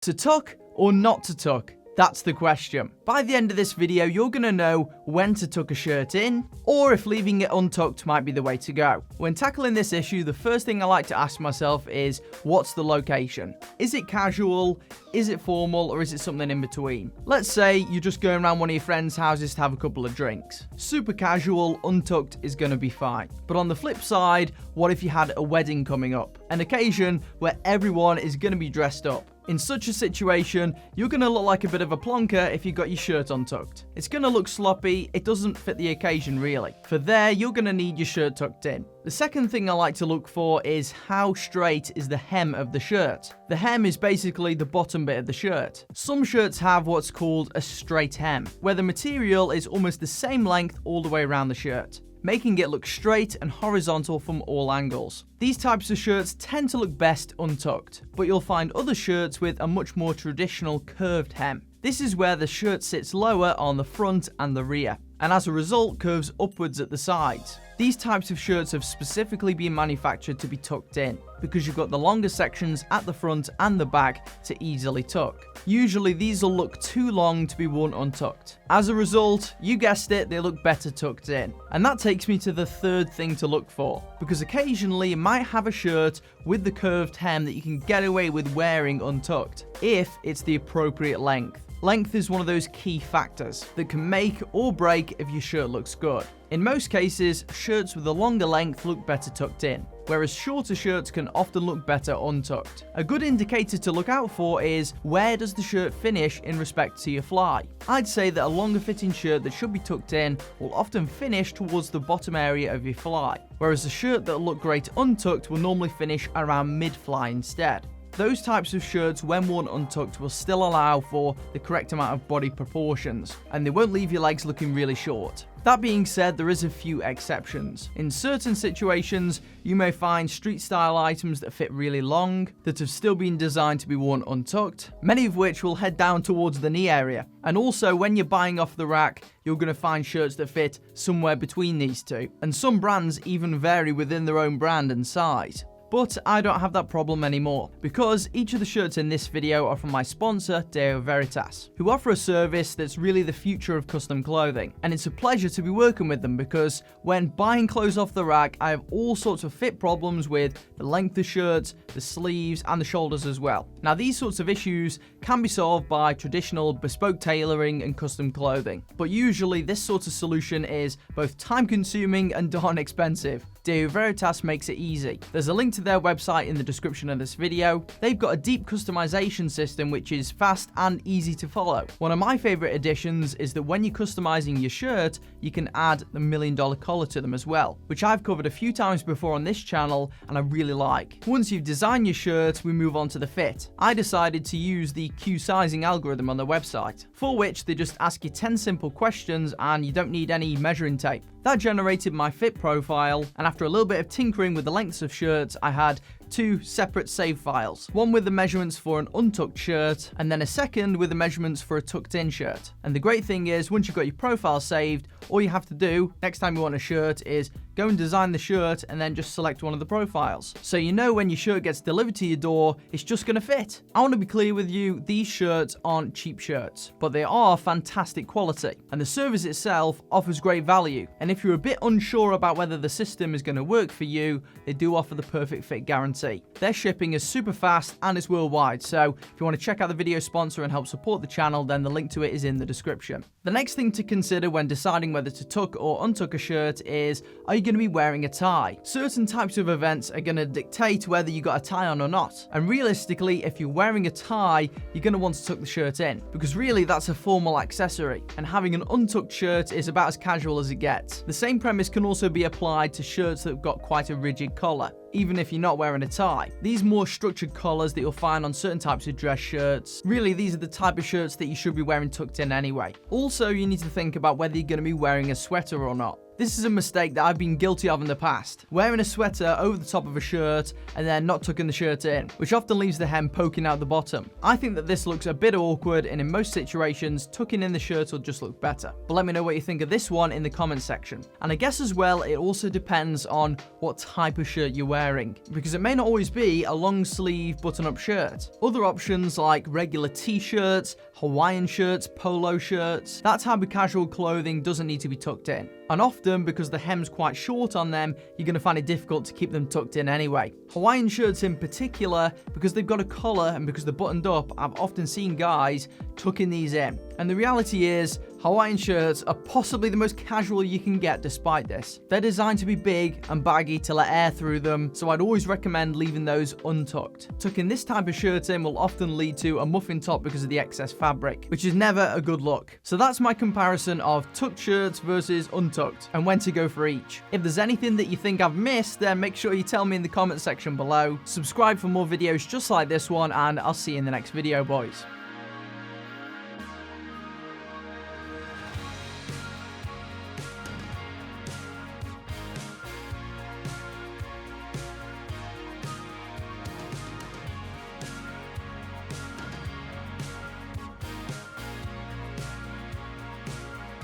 To tuck or not to tuck? That's the question. By the end of this video, you're going to know when to tuck a shirt in, or if leaving it untucked might be the way to go. When tackling this issue, the first thing I like to ask myself is, what's the location? Is it casual? Is it formal? Or is it something in between? Let's say you're just going around one of your friends' houses to have a couple of drinks. Super casual, untucked is going to be fine. But on the flip side, what if you had a wedding coming up? An occasion where everyone is going to be dressed up. In such a situation, you're going to look like a bit of a plonker if you've got your shirt untucked. It's going to look sloppy, it doesn't fit the occasion really. For there, you're going to need your shirt tucked in. The second thing I like to look for is how straight is the hem of the shirt. The hem is basically the bottom bit of the shirt. Some shirts have what's called a straight hem, where the material is almost the same length all the way around the shirt, making it look straight and horizontal from all angles. These types of shirts tend to look best untucked, but you'll find other shirts with a much more traditional curved hem. This is where the shirt sits lower on the front and the rear, and as a result curves upwards at the sides. These types of shirts have specifically been manufactured to be tucked in, because you've got the longer sections at the front and the back to easily tuck. Usually these will look too long to be worn untucked. As a result, you guessed it, they look better tucked in. And that takes me to the third thing to look for, because occasionally you might have a shirt with the curved hem that you can get away with wearing untucked, if it's the appropriate length. Length is one of those key factors that can make or break if your shirt looks good. In most cases, shirts with a longer length look better tucked in, whereas shorter shirts can often look better untucked. A good indicator to look out for is, where does the shirt finish in respect to your fly? I'd say that a longer fitting shirt that should be tucked in will often finish towards the bottom area of your fly, whereas a shirt that will look great untucked will normally finish around mid-fly instead. Those types of shirts, when worn untucked, will still allow for the correct amount of body proportions, and they won't leave your legs looking really short. That being said, there is a few exceptions. In certain situations, you may find street style items that fit really long, that have still been designed to be worn untucked, many of which will head down towards the knee area. And also, when you're buying off the rack, you're going to find shirts that fit somewhere between these two. And some brands even vary within their own brand and size. But I don't have that problem anymore, because each of the shirts in this video are from my sponsor, Deo Veritas, who offer a service that's really the future of custom clothing. And it's a pleasure to be working with them, because when buying clothes off the rack, I have all sorts of fit problems with the length of shirts, the sleeves, and the shoulders as well. Now, these sorts of issues can be solved by traditional bespoke tailoring and custom clothing, but usually this sort of solution is both time consuming and darn expensive. Deo Veritas makes it easy. There's a link to their website in the description of this video. They've got a deep customization system which is fast and easy to follow. One of my favorite additions is that when you're customizing your shirt, you can add the $1 million collar to them as well, which I've covered a few times before on this channel and I really like. Once you've designed your shirt, we move on to the fit. I decided to use the Q sizing algorithm on their website, for which they just ask you 10 simple questions and you don't need any measuring tape. That generated my fit profile, and after a little bit of tinkering with the lengths of shirts, I had two separate save files. One with the measurements for an untucked shirt, and then a second with the measurements for a tucked in shirt. And the great thing is, once you've got your profile saved, all you have to do next time you want a shirt is go and design the shirt and then just select one of the profiles. So you know when your shirt gets delivered to your door, it's just gonna fit. I want to be clear with you, these shirts aren't cheap shirts, but they are fantastic quality. And the service itself offers great value. And if you're a bit unsure about whether the system is gonna work for you, they do offer the perfect fit guarantee. Their shipping is super fast and it's worldwide, so if you want to check out the video sponsor and help support the channel, then the link to it is in the description. The next thing to consider when deciding whether to tuck or untuck a shirt is, are you going to be wearing a tie? Certain types of events are going to dictate whether you got a tie on or not. And realistically, if you're wearing a tie, you're going to want to tuck the shirt in, because really that's a formal accessory, and having an untucked shirt is about as casual as it gets. The same premise can also be applied to shirts that have got quite a rigid collar, even if you're not wearing a tie. These more structured collars that you'll find on certain types of dress shirts, really these are the type of shirts that you should be wearing tucked in anyway. Also, you need to think about whether you're going to be wearing a sweater or not. This is a mistake that I've been guilty of in the past, wearing a sweater over the top of a shirt and then not tucking the shirt in, which often leaves the hem poking out the bottom. I think that this looks a bit awkward, and in most situations, tucking in the shirt will just look better. But let me know what you think of this one in the comments section. And I guess as well, it also depends on what type of shirt you're wearing, because it may not always be a long sleeve button-up shirt. Other options like regular t-shirts, Hawaiian shirts, polo shirts, that type of casual clothing doesn't need to be tucked in. And often, because the hem's quite short on them, you're going to find it difficult to keep them tucked in anyway. Hawaiian shirts in particular, because they've got a collar and because they're buttoned up, I've often seen guys tucking these in. And the reality is, Hawaiian shirts are possibly the most casual you can get despite this. They're designed to be big and baggy to let air through them, so I'd always recommend leaving those untucked. Tucking this type of shirt in will often lead to a muffin top because of the excess fabric, which is never a good look. So that's my comparison of tucked shirts versus untucked, and when to go for each. If there's anything that you think I've missed, then make sure you tell me in the comment section below. Subscribe for more videos just like this one, and I'll see you in the next video, boys.